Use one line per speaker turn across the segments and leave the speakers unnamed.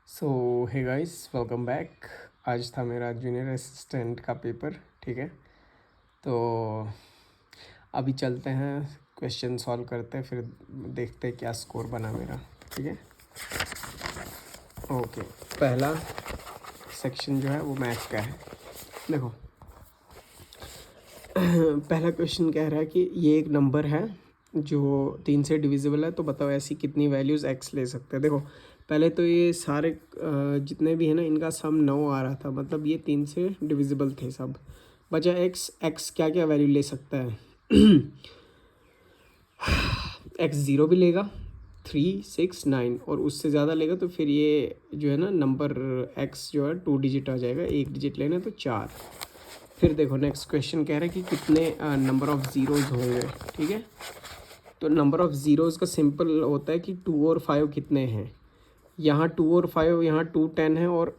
सो hey guys, welcome back. आज था मेरा जूनियर असिस्टेंट का पेपर। ठीक है, तो अभी चलते हैं, क्वेश्चन सॉल्व करते हैं, फिर देखते हैं क्या स्कोर बना मेरा। ठीक है, ओके। पहला सेक्शन जो है वो मैथ का है। देखो, पहला क्वेश्चन कह रहा है कि ये एक नंबर है जो 3 से डिविजिबल है, तो बताओ ऐसी कितनी वैल्यूज़ x ले सकते हैं। देखो, पहले तो ये सारे जितने भी है ना, इनका सम 9 आ रहा था, मतलब ये 3 से डिविजिबल थे सब। बचा x क्या क्या वैल्यू ले सकता है। x 0 भी लेगा, 3, 6, 9, और उससे ज़्यादा लेगा तो फिर ये जो है ना नंबर x जो है 2 डिजिट आ जाएगा। एक डिजिट लेना है तो 4। फिर देखो, नेक्स्ट क्वेश्चन कह रहा है कि कितने नंबर ऑफ़ ज़ीरोज़ होंगे। ठीक है, तो नंबर ऑफ़ ज़ीरोज़ का सिंपल होता है कि 2 और 5 कितने हैं। यहाँ 2 और 5, यहाँ 2 10 है, और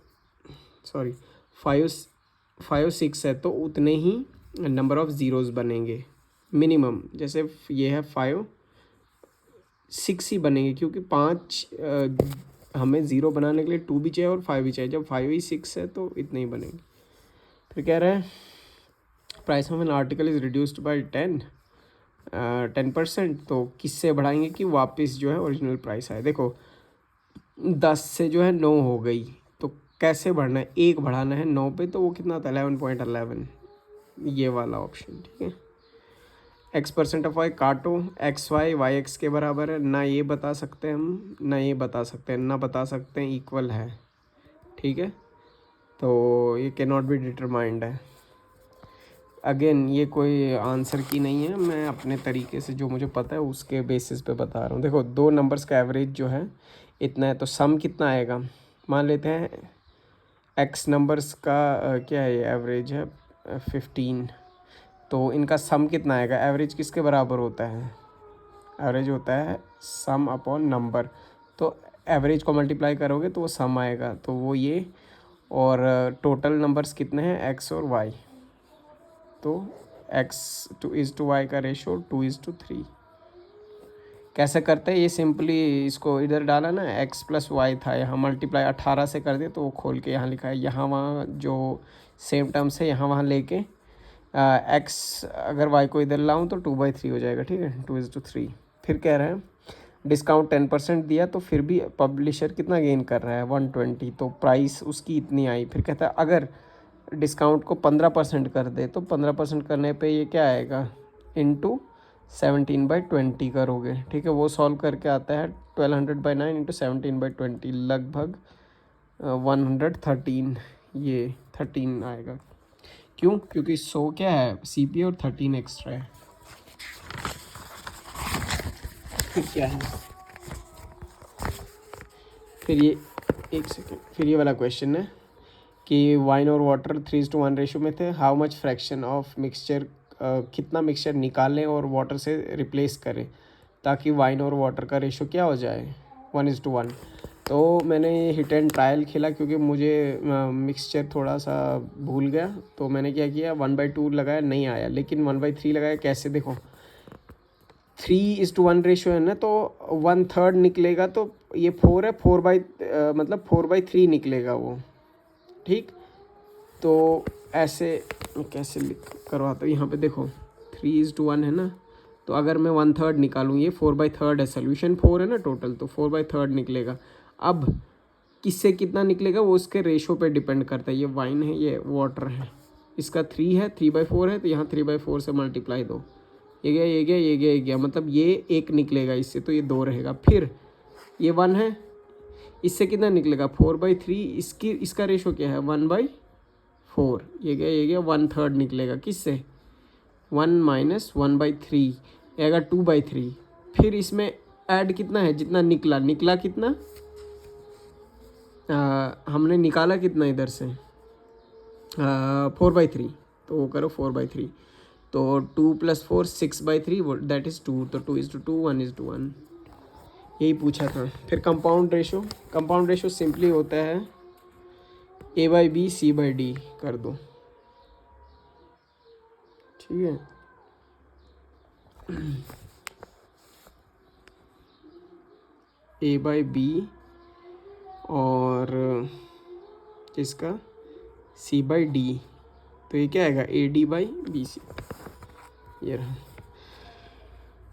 सॉरी 5 5 6 है, तो उतने ही नंबर ऑफ़ ज़ीरोज़ बनेंगे मिनिमम। जैसे ये है 5 6 ही बनेंगे, क्योंकि 5 हमें ज़ीरो बनाने के लिए 2 भी चाहिए और 5 भी चाहिए। जब 5 ही 6 है तो इतने ही बनेंगे। फिर कह रहे हैं price of an article is reduced by 10%, तो किससे बढ़ाएंगे कि वापस जो है ओरिजिनल प्राइस आए। देखो, 10 से जो है 9 हो गई, तो कैसे बढ़ना है, एक बढ़ाना है 9 पे, तो वो कितना था 11.11, ये वाला ऑप्शन। ठीक है, x% ऑफ y काटो, एक्स वाई एक्स के बराबर है ना, ये बता सकते हैं हम, ना ये बता सकते हैं, ना बता सकते हैं इक्वल है। ठीक है, तो ये कैन नॉट बी डिटरमाइंड है। अगेन ये कोई आंसर की नहीं है, मैं अपने तरीके से जो मुझे पता है उसके बेसिस पे बता रहा हूँ। देखो, दो नंबर्स का एवरेज जो है इतना है, तो सम कितना आएगा। मान लेते हैं एक्स नंबर्स का क्या है, एवरेज है 15, तो इनका सम कितना आएगा। एवरेज किसके बराबर होता है, एवरेज होता है सम अपॉन नंबर। तो एवरेज को मल्टीप्लाई करोगे तो वो सम आएगा, तो वो ये। और टोटल नंबर्स कितने हैं, एक्स और वाई, तो x/y का रेशो 2:3। कैसे करते हैं, ये सिंपली इसको इधर डाला ना, x+y था, यहाँ मल्टीप्लाई 18 से कर दिया, तो वो खोल के यहाँ लिखा है। यहाँ वहाँ जो सेम टर्म्स है यहाँ वहाँ लेके x अगर y को इधर लाऊँ तो 2/3 हो जाएगा। ठीक है, 2:3। फिर कह रहे हैं डिस्काउंट 10% दिया, तो फिर भी पब्लिशर कितना गेन कर रहा है 120, तो प्राइस उसकी इतनी आई। फिर कहता है अगर डिस्काउंट को 15% कर दे, तो 15% करने पे ये क्या आएगा, इंटू 17/20 करोगे। ठीक है, वो सॉल्व करके आता है 1200/9 इंटू 17/20, लगभग 113, ये 13 आएगा। क्यों, क्योंकि 100 क्या है CP और 13 एक्स्ट्रा है। फिर क्या है, फिर ये एक सेकेंड, फिर ये वाला क्वेश्चन है कि वाइन और वाटर 3:1 रेशो में थे। How much fraction of mixture, कितना मिक्सचर निकालें और वाटर से रिप्लेस करें ताकि वाइन और वाटर का रेशो क्या हो जाए, 1:1। तो मैंने हिट एंड ट्रायल खेला, क्योंकि मुझे मिक्सचर थोड़ा सा भूल गया, तो मैंने क्या किया 1/2 लगाया, नहीं आया, लेकिन 1/3 लगाया। कैसे, देखो 3:1 रेशो है ना, तो 1/3 निकलेगा, तो ये 4 है, मतलब 4/3 निकलेगा वो। ठीक, तो ऐसे कैसे लिख करवाता हूँ, यहाँ पे देखो 3:1 है ना, तो अगर मैं 1/3 निकालूँ, ये 4/3 है, सोल्यूशन 4 है ना टोटल, तो 4/3 निकलेगा। अब किससे कितना निकलेगा वो उसके रेशो पे डिपेंड करता है। ये वाइन है, ये वाटर है, इसका 3 है, 3/4 है, तो यहाँ 3/4 से मल्टीप्लाई दो, ये गया ये गया ये गया ये गया, मतलब ये एक निकलेगा इससे, तो ये 2 रहेगा। फिर ये 1 है, इससे कितना निकलेगा 4/3, इसका रेशो क्या है 1/4, ये गया 1/3 निकलेगा किससे, 1 माइनस 1/3, ये आएगा 2/3। फिर इसमें ऐड कितना है, जितना निकला कितना, हमने निकाला कितना इधर से 4/3, तो वो करो 4/3, तो 2 + 4 6/3, दैट इज़ 2, तो 2:2 1:1, यही पूछा था। फिर कंपाउंड रेशो सिंपली होता है A/B C/D कर दो। ठीक है, A/B और और इसका सी बाई डी, तो ये क्या आएगा A D by B C, ये रहा।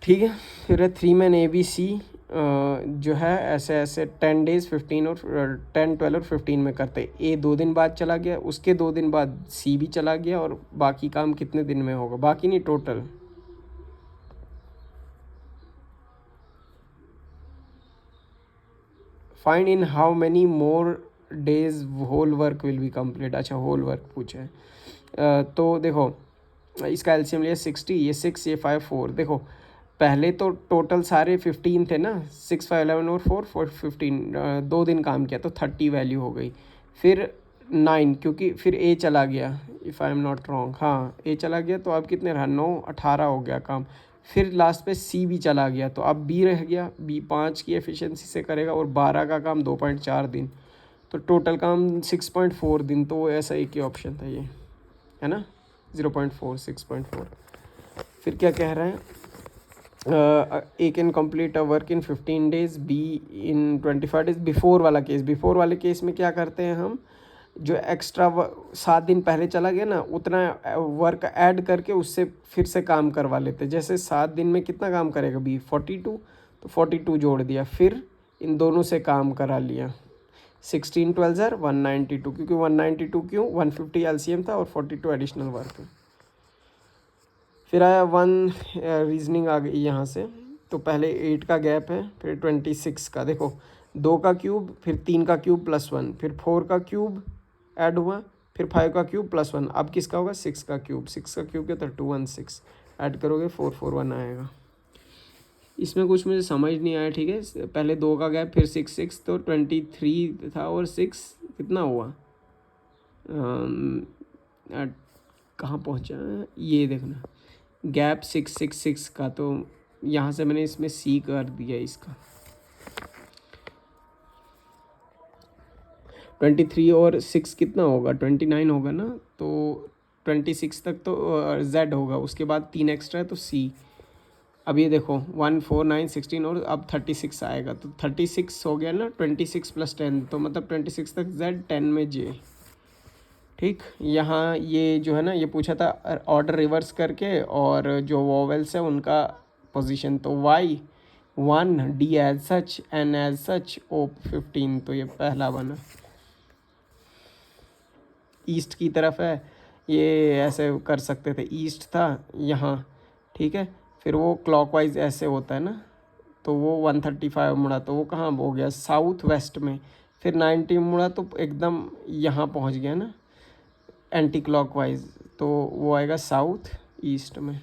ठीक है, फिर है 3 मैन ए बी सी जो है ऐसे ऐसे 10 डेज 15 और 10 12 और 15 में करते। ए 2 दिन बाद चला गया, उसके 2 दिन बाद सी भी चला गया, और बाकी काम कितने दिन में होगा, बाकी नहीं total. Find in how many more days whole work will be complete. अच्छा, होल वर्क पूछा है। तो देखो इसका एलसीएम लिया 60, ये 6 ये 5 4। देखो पहले तो टोटल सारे 15 थे ना, 6 5 11 और 4 4 15, 2 दिन काम किया तो 30 वैल्यू हो गई। फिर 9, क्योंकि फिर ए चला गया, if I am not wrong, हाँ ए चला गया, तो अब कितने रहा 9 18 हो गया काम। फिर लास्ट पे सी भी चला गया, तो अब बी रह गया, बी 5 की एफिशिएंसी से करेगा, और 12 का काम 2.4 दिन, तो टोटल काम 6.4 दिन। तो वो ऐसा एक ही ऑप्शन था, ये है ना 0.4 6.4। फिर क्या कह रहे हैं, A can complete a work in 15 days, B in 25 days. Before वाला केस, बिफोर वाले केस में क्या करते हैं हम, जो एक्स्ट्रा 7 दिन पहले चला गया ना, उतना वर्क ऐड करके उससे फिर से काम करवा लेते। जैसे 7 दिन में कितना काम करेगा बी 42, तो 42 जोड़ दिया, फिर इन दोनों से काम करा लिया। 16 12 ज़र 192, क्योंकि 192 क्यों, 150 एलसीएम था और 42 एडिशनल वर्क है। फिर आया 1 रीजनिंग आ गई यहाँ से, तो पहले 8 का गैप है, फिर 26 का, देखो 2 का क्यूब, फिर 3 का क्यूब प्लस 1, फिर 4 का क्यूब ऐड हुआ, फिर 5 का क्यूब प्लस 1, अब किसका होगा 6 का क्यूब, 6 का क्यूब क्या था 216, ऐड करोगे 441 आएगा। इसमें कुछ मुझे समझ नहीं आया, ठीक है, पहले 2 का गैप, फिर 6 6, तो 23 था, और 6 कितना हुआ, कहाँ पहुँचा, ये देखना गैप 6 6 6 का, तो यहाँ से मैंने इसमें सी कर दिया इसका। 23 और 6 कितना होगा 29 होगा ना, तो 26 तक तो जेड होगा, उसके बाद 3 एक्स्ट्रा है तो सी। अब ये देखो 1 4 9 16 और अब 36 आएगा, तो 36 हो गया ना, 26 + 10, तो मतलब 26 तक जेड 10 में जे। ठीक, यहाँ ये जो है ना, ये पूछा था ऑर्डर रिवर्स करके, और जो वोवेल्स है उनका पोजीशन, तो y 1 D as such N as such O 15, तो ये पहला बना। ईस्ट की तरफ है, ये ऐसे कर सकते थे, ईस्ट था यहाँ, ठीक है, फिर वो क्लॉकवाइज ऐसे होता है ना, तो वो 135 मुड़ा, तो वो कहाँ हो गया साउथ वेस्ट में, फिर 90 मुड़ा तो एकदम यहाँ पहुँच गया ना एंटी क्लॉकवाइज, तो वो आएगा साउथ ईस्ट में।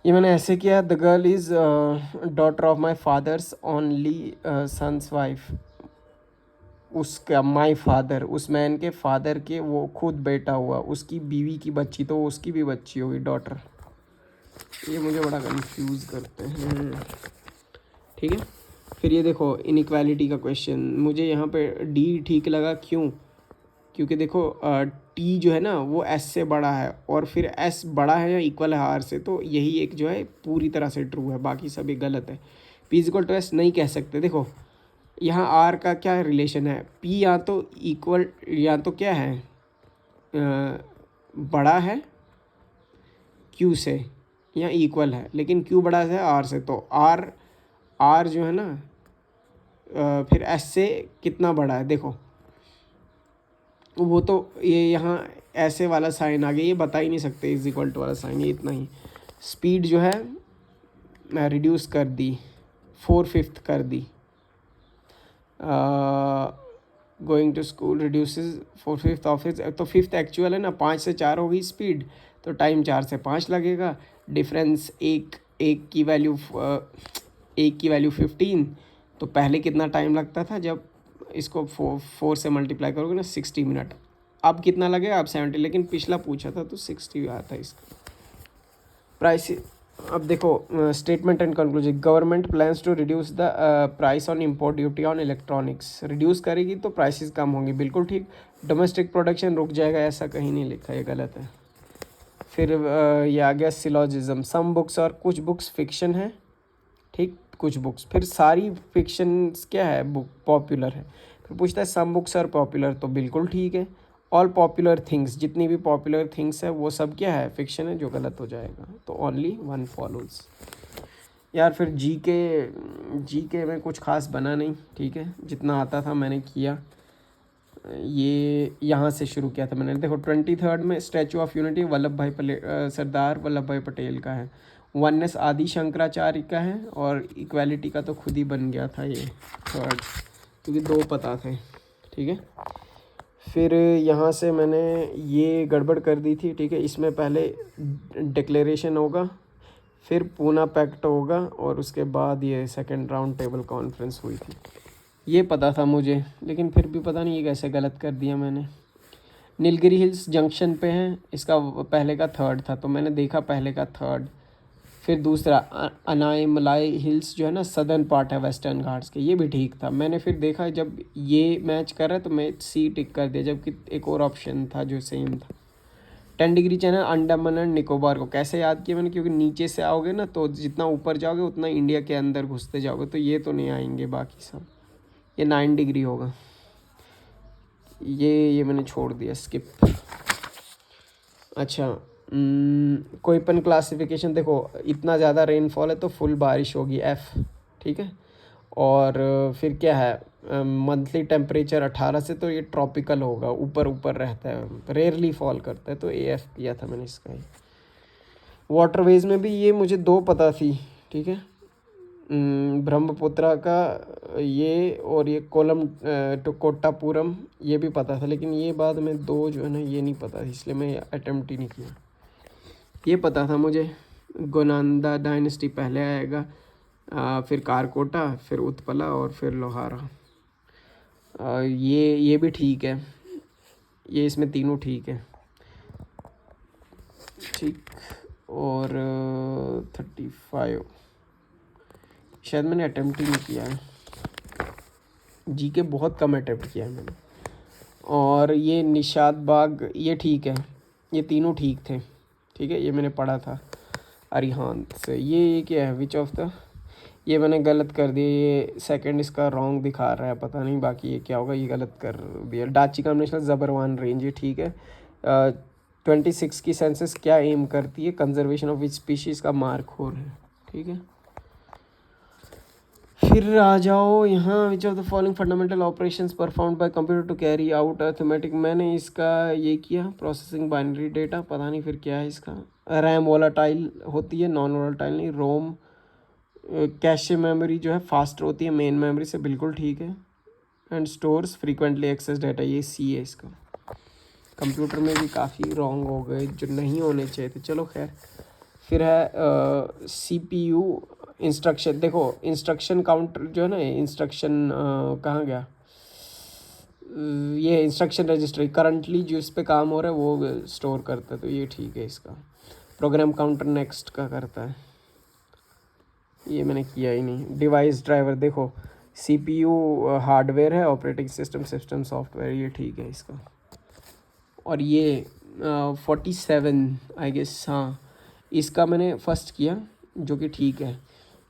ये मैंने ऐसे किया, the girl is daughter of my father's only son's wife. उसका माई फादर, उस मैन के फादर के वो खुद बेटा हुआ, उसकी बीवी की बच्ची, तो उसकी भी बच्ची होगी डॉटर। ये मुझे बड़ा कंफ्यूज करते हैं, ठीक है। फिर ये देखो इनइक्वालिटी का क्वेश्चन, मुझे यहाँ पे डी ठीक लगा, क्यों, क्योंकि देखो टी जो है ना वो एस से बड़ा है, और फिर एस बड़ा है या इक्वल है आर से, तो यही एक जो है पूरी तरह से ट्रू है, बाकी सब एक गलत है। पी इक्वल टू एस नहीं कह सकते, देखो यहाँ आर का क्या रिलेशन है, पी या तो इक्वल या तो क्या है बड़ा है क्यू से या इक्वल है, लेकिन क्यू बड़ा है आर से, तो आर आर जो है ना फिर एस से कितना बड़ा है, देखो वो तो ये यहाँ ऐसे वाला साइन आ गया, ये बता ही नहीं सकते इज इक्वल टू वाला साइन, ये इतना ही। स्पीड जो है मैं रिड्यूस कर दी, 4/5 कर दी, going to school reduces 4/5 office, तो 5th एक्चुअल है ना, 5 से 4 हो गई स्पीड, तो टाइम 4 से 5 लगेगा, डिफरेंस एक की वैल्यू 15, तो पहले कितना टाइम लगता था जब इसको 4 से मल्टीप्लाई करोगे ना 60 मिनट, अब कितना लगेगा, अब 70, लेकिन पिछला पूछा था तो 60 आया था इसका प्राइस। अब देखो statement and conclusion, government plans to reduce the price on import duty on electronics, reduce करेगी तो प्राइसेस कम होंगी, बिल्कुल ठीक। डोमेस्टिक प्रोडक्शन रुक जाएगा, ऐसा कहीं नहीं लिखा, ये गलत है। फिर ये आ गया सिलॉजिज्म, सम बुक्स और कुछ बुक्स फिक्शन है, ठीक, कुछ बुक्स, फिर सारी फिक्शन क्या है बुक पॉपुलर है। फिर पूछता है सम बुक्स आर पॉपुलर, तो बिल्कुल ठीक है। ऑल पॉपुलर थिंग्स, जितनी भी पॉपुलर थिंग्स है वो सब क्या है फिक्शन है, जो गलत हो जाएगा। तो ओनली वन फॉलोज। यार फिर जी के में कुछ खास बना नहीं, ठीक है, जितना आता था मैंने किया। ये यहाँ से शुरू किया था मैंने। देखो 23rd में statue of unity Sardar Vallabh भाई पटेल का है। वननेस आदि शंकराचार्य का है, और इक्वालिटी का तो खुद ही बन गया था ये थर्ड, क्योंकि दो पता थे, ठीक है। फिर यहाँ से मैंने ये गड़बड़ कर दी थी, ठीक है। इसमें पहले डिक्लेरेशन होगा, फिर पूना पैक्ट होगा, और उसके बाद ये सेकंड राउंड टेबल कॉन्फ्रेंस हुई थी। ये पता था मुझे, लेकिन फिर भी पता नहीं ये कैसे गलत कर दिया मैंने। नीलगिरी हिल्स जंक्शन पे है, इसका पहले का थर्ड था, तो मैंने देखा पहले का थर्ड। फिर दूसरा अनाईमलाई हिल्स जो है ना, सदर्न पार्ट है वेस्टर्न घाट्स के, ये भी ठीक था। मैंने फिर देखा जब ये मैच कर रहा है तो मैं सी टिक कर दिया, जबकि एक और ऑप्शन था जो सेम था। 10 degree channel Andaman and Nicobar को कैसे याद किया मैंने, क्योंकि नीचे से आओगे ना तो जितना ऊपर जाओगे उतना इंडिया के अंदर घुसते जाओगे, तो ये तो नहीं आएंगे बाकी सब। ये 9 डिग्री होगा, ये मैंने छोड़ दिया, स्किप। अच्छा कोईपन क्लासिफिकेशन, देखो इतना ज़्यादा रेनफॉल है तो फुल बारिश होगी, एफ़, ठीक है। और फिर क्या है मंथली टेम्परेचर 18 से, तो ये ट्रॉपिकल होगा, ऊपर ऊपर रहता है, रेयरली फॉल करता है, तो एफ किया था मैंने इसका ही। वाटरवेज में भी ये मुझे दो पता थी, ठीक है। ब्रह्मपुत्रा का ये, और ये कोलम कोट्टापुरम ये भी पता था, लेकिन ये बाद में दो जो है ना ये नहीं पता थी, इसलिए मैं अटेम्प्ट ही नहीं किया। ये पता था मुझे गोनांदा डायनेस्टी पहले आएगा, फिर कारकोटा, फिर उत्पला, और फिर लोहारा। ये भी ठीक है, ये इसमें तीनों ठीक है, ठीक। और 35 शायद मैंने अटेम्प्ट ही नहीं किया है, जी के बहुत कम अटेम्प्ट किया है मैंने। और ये निशात बाग ये ठीक है, ये तीनों ठीक थे, ठीक है, ये मैंने पढ़ा था अरिहांत से। ये क्या है विच ऑफ द, ये मैंने गलत कर दिया, ये सेकंड इसका रॉन्ग दिखा रहा है, पता नहीं बाकी ये क्या होगा, ये गलत कर दिया। डाची का नेशनल जबरवान रेंज, ये ठीक है। 26 की सेंसस क्या एम करती है, कंजर्वेशन ऑफ विच स्पीशीज़ का मार्क हो रहा है, ठीक है। फिर आ जाओ यहाँ, which of the following fundamental operations performed by computer to carry out arithmetic, मैंने इसका ये किया प्रोसेसिंग बाइनरी डेटा, पता नहीं फिर क्या है इसका। रैम वोलाटाइल होती है, नॉन वोलाटाइल नहीं। रोम कैशे मेमोरी जो है फास्टर होती है मेन मेमोरी से, बिल्कुल ठीक है। And stores frequently access data, ये सी है इसका। कंप्यूटर में भी काफ़ी रॉन्ग हो गए जो नहीं होने चाहिए थे, चलो खैर। फिर है CPU इंस्ट्रक्शन, देखो इंस्ट्रक्शन काउंटर जो है ना, इंस्ट्रक्शन कहाँ गया, ये इंस्ट्रक्शन रजिस्टर करंटली जो इस पे काम हो रहा है वो स्टोर करता है, तो ये ठीक है इसका। प्रोग्राम काउंटर नेक्स्ट का करता है, ये मैंने किया ही नहीं। डिवाइस ड्राइवर देखो CPU हार्डवेयर है, ऑपरेटिंग सिस्टम सॉफ्टवेयर, ये ठीक है इसका। और ये 47 आई गेस, हाँ इसका मैंने फर्स्ट किया, जो कि ठीक है।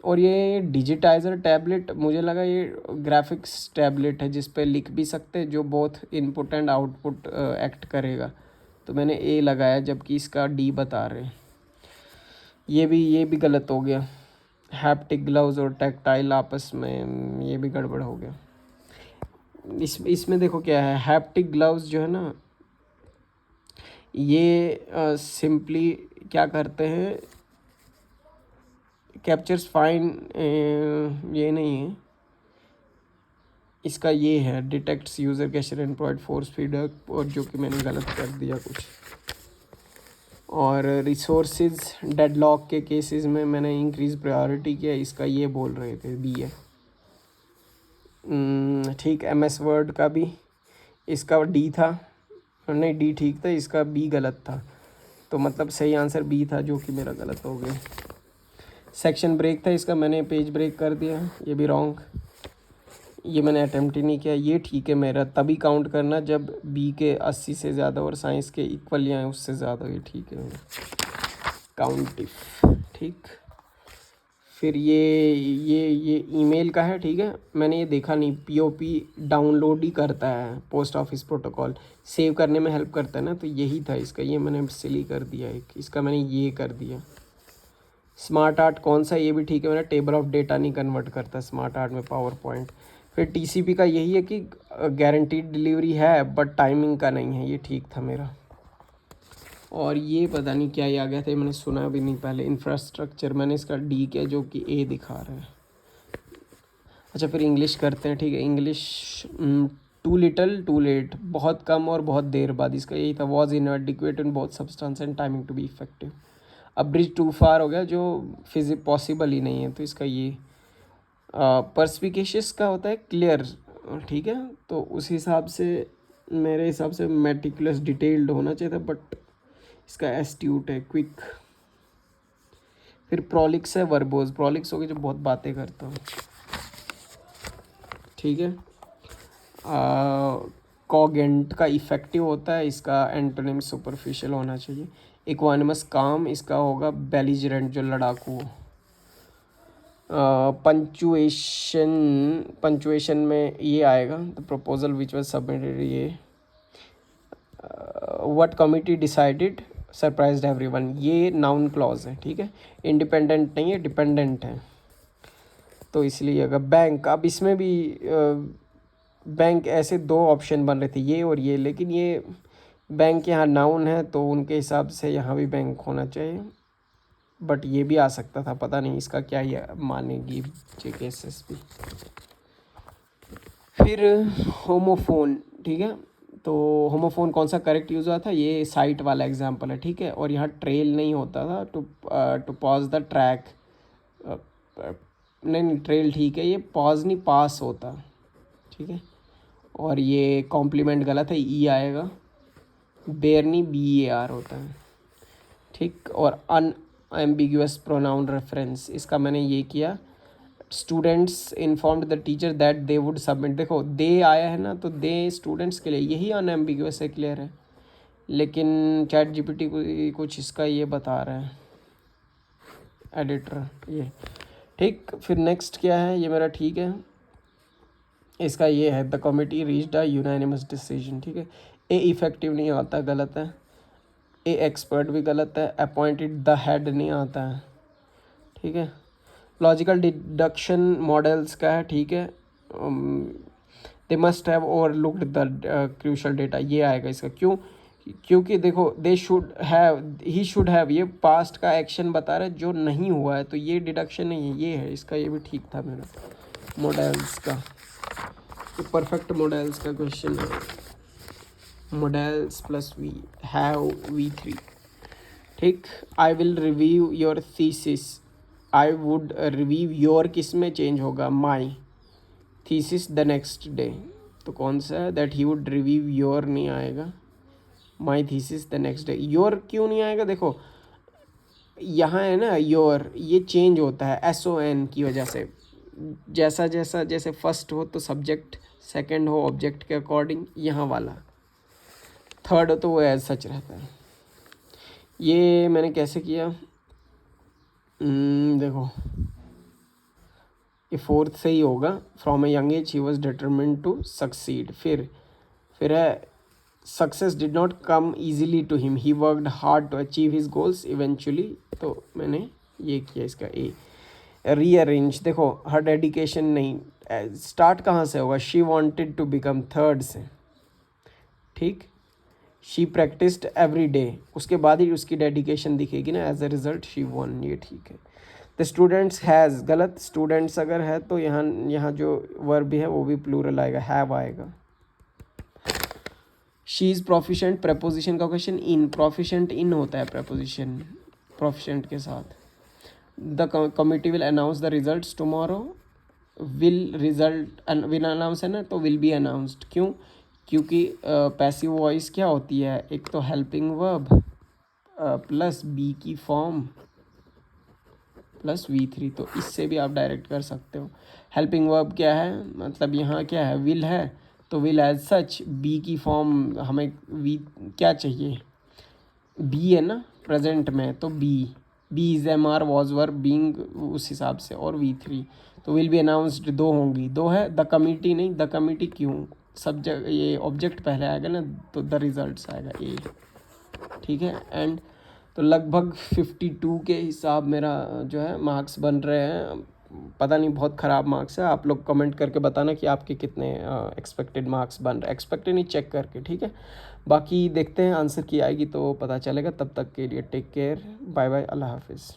और ये डिजिटाइज़र टैबलेट, मुझे लगा ये ग्राफिक्स टैबलेट है जिस पे लिख भी सकते हैं, जो both input and output act करेगा, तो मैंने ए लगाया, जबकि इसका डी बता रहे हैं। ये भी गलत हो गया। हैप्टिक ग्लव्स और टैक्टाइल आपस में, ये भी गड़बड़ हो गया। इसमें देखो क्या है, हैप्टिक ग्लव्स जो है ना, ये सिंपली क्या करते हैं, कैप्चर्स फाइन, ये नहीं है इसका, ये है detects user कैशर and provide force feedback, और जो कि मैंने गलत कर दिया कुछ। और रिसोर्सेज डेडलॉक के केसेस में मैंने इंक्रीज प्रायोरिटी किया, इसका ये बोल रहे थे बी है, ठीक। MS वर्ड का भी इसका डी था, नहीं डी ठीक था, इसका बी गलत था, तो मतलब सही आंसर बी था, जो कि मेरा गलत हो गया। सेक्शन ब्रेक था इसका, मैंने पेज ब्रेक कर दिया, ये भी रॉन्ग, ये मैंने अटेम्प्ट ही नहीं किया। ये ठीक है मेरा, तभी काउंट करना जब बी के 80 से ज़्यादा और साइंस के इक्वल या उससे ज़्यादा, ये ठीक है काउंट इफ, ठीक। फिर ये ईमेल का है, ठीक है। मैंने ये देखा नहीं, पीओपी डाउनलोड ही करता है, पोस्ट ऑफिस प्रोटोकॉल सेव करने में हेल्प करता है ना, तो यही था इसका, ये मैंने सिली कर दिया एक, इसका मैंने ये कर दिया। स्मार्ट आर्ट कौन सा, ये भी ठीक है, मैंने टेबल ऑफ डेटा नहीं कन्वर्ट करता स्मार्ट आर्ट में, पावर पॉइंट। फिर टीसीपी का यही है कि गारंटीड डिलीवरी है बट टाइमिंग का नहीं है, ये ठीक था मेरा। और ये पता नहीं क्या ही आ गया था, मैंने सुना भी नहीं पहले। इंफ्रास्ट्रक्चर मैंने इसका डी किया जो कि ए दिखा रहा है। अच्छा फिर इंग्लिश करते हैं, ठीक है। English too little too late, बहुत कम और बहुत देर बाद, इसका यही था। Was inadequate in both substance and timing to be effective. अब ब्रिज टू फार हो गया, जो फिजिक पॉसिबल ही नहीं है, तो इसका ये। परस्पिकेशियस का होता है क्लियर, ठीक है। तो उस हिसाब से मेरे हिसाब से मेटिकुलस डिटेल्ड होना चाहिए था, बट इसका एस्ट्यूट है, क्विक। फिर प्रोलिक्स है वर्बोज, प्रोलिक्स हो गया जो बहुत बातें करता हूँ, ठीक है। कॉगेंट का इफेक्टिव होता है, इसका एंटोनिम सुपरफिशियल होना चाहिए। इक्वानिमस काम, इसका होगा बेलिजरेंट जो लड़ाकू हो। पंचुएशन, पंचुएशन में ये आएगा, the proposal which was submitted, ये what committee decided surprised everyone, ये नाउन क्लॉज है, ठीक है। इंडिपेंडेंट नहीं है, डिपेंडेंट है, तो इसलिए अगर बैंक, अब इसमें भी बैंक ऐसे दो ऑप्शन बन रहे थे, ये और ये, लेकिन ये बैंक यहाँ नाउन है तो उनके हिसाब से यहाँ भी बैंक होना चाहिए, बट ये भी आ सकता था, पता नहीं इसका क्या ही मानेगी जेकेएसएसपी। फिर होमोफोन, ठीक है। तो होमोफोन कौन सा करेक्ट यूज़ हुआ था, ये साइट वाला एग्जांपल है, ठीक है। और यहाँ ट्रेल नहीं होता था, टू पॉज द ट्रैक, नहीं ट्रेल ठीक है, ये पॉज नहीं पास होता, ठीक है। और ये कॉम्प्लीमेंट गलत है, ई आएगा। बेयर नहीं BAR होता है, ठीक। और अनएम्बिगुअस प्रोनाउन रेफरेंस, इसका मैंने ये किया। Students informed the teacher that they would submit, देखो दे आया है ना, तो दे स्टूडेंट्स के लिए, यही अनएम्बिगुअस है, क्लियर है। लेकिन चैट जीपीटी कुछ इसका ये बता रहा है, एडिटर ये, ठीक। फिर नेक्स्ट क्या है, ये मेरा ठीक है। इसका ये है, the committee reached a unanimous decision, ठीक है। ए इफेक्टिव नहीं आता, गलत है। ए एक्सपर्ट भी गलत है। अपॉइंटेड द हेड नहीं आता है, ठीक है। लॉजिकल डिडक्शन मॉडल्स का है, ठीक है। They must have overlooked the crucial data, ये आएगा इसका, क्यों, क्योंकि देखो they should have, he should have, ये पास्ट का एक्शन बता रहा है जो नहीं हुआ है, तो ये डिडक्शन नहीं है, ये है इसका, ये भी ठीक था मेरा। मॉडल्स का, परफेक्ट मॉडल्स का क्वेश्चन है। Models plus we have V3, ठीक। I will review your thesis, I would review your किस में चेंज होगा, my thesis the next day, तो कौन सा है, that he would review your नहीं आएगा, my thesis the next day. Your क्यों नहीं आएगा, देखो यहाँ है ना योर, ये चेंज होता है SON की वजह से, जैसा जैसा जैसे फर्स्ट हो तो सब्जेक्ट, सेकंड हो ऑब्जेक्ट के अकॉर्डिंग, यहाँ वाला थर्ड हो तो वो एज सच रहता है। ये मैंने कैसे किया, देखो ये फोर्थ से ही होगा। From a young age he was determined to succeed. फिर है, success did not come easily to him, he worked hard to achieve his goals eventually, तो मैंने ये किया इसका ए। रीअरेंज, देखो हर डेडिकेशन नहीं, स्टार्ट कहाँ से होगा, she wanted to become, third से, ठीक। शी प्रैक्टिस्ड एवरी डे, उसके बाद ही उसकी डेडिकेशन दिखेगी ना, as a result she won, ये ठीक है। द स्टूडेंट्स हैज़, गलत, स्टूडेंट्स अगर है तो यहाँ जो वर्ब है वो भी प्लूरल आएगा, हैव आएगा। शी इज़ प्रोफिशेंट, प्रपोजिशन का क्वेश्चन, इन प्रोफिशेंट इन होता है प्रपोजिशन प्रोफिशेंट के साथ। The committee will announce the results tomorrow, will announce है ना, तो विल बी अनाउंस्ड, क्यों, क्योंकि पैसिव वॉइस क्या होती है, एक तो हेल्पिंग वर्ब प्लस बी की फॉर्म प्लस V3, तो इससे भी आप डायरेक्ट कर सकते हो। हेल्पिंग वर्ब क्या है, मतलब यहाँ क्या है, विल है, तो विल एज सच, बी की फॉर्म हमें वी क्या चाहिए, बी है ना प्रेजेंट में, तो be, be is am are was were being उस हिसाब से, और V3 तो विल बी अनाउंसड 2 होंगी, 2 है। द कमिटी नहीं, द कमिटी क्यों, सब्जेक्ट ये ऑब्जेक्ट पहले आएगा ना, तो द रिजल्ट्स आएगा ए, ठीक है। एंड तो लगभग 52 के हिसाब मेरा जो है मार्क्स बन रहे हैं। पता नहीं, बहुत ख़राब मार्क्स है। आप लोग कमेंट करके बताना कि आपके कितने एक्सपेक्टेड मार्क्स बन रहे, एक्सपेक्टेड नहीं, चेक करके, ठीक है। बाकी देखते हैं, आंसर की आएगी तो पता चलेगा। तब तक के लिए टेक केयर, बाय बाय, अल्लाह हाफिज़।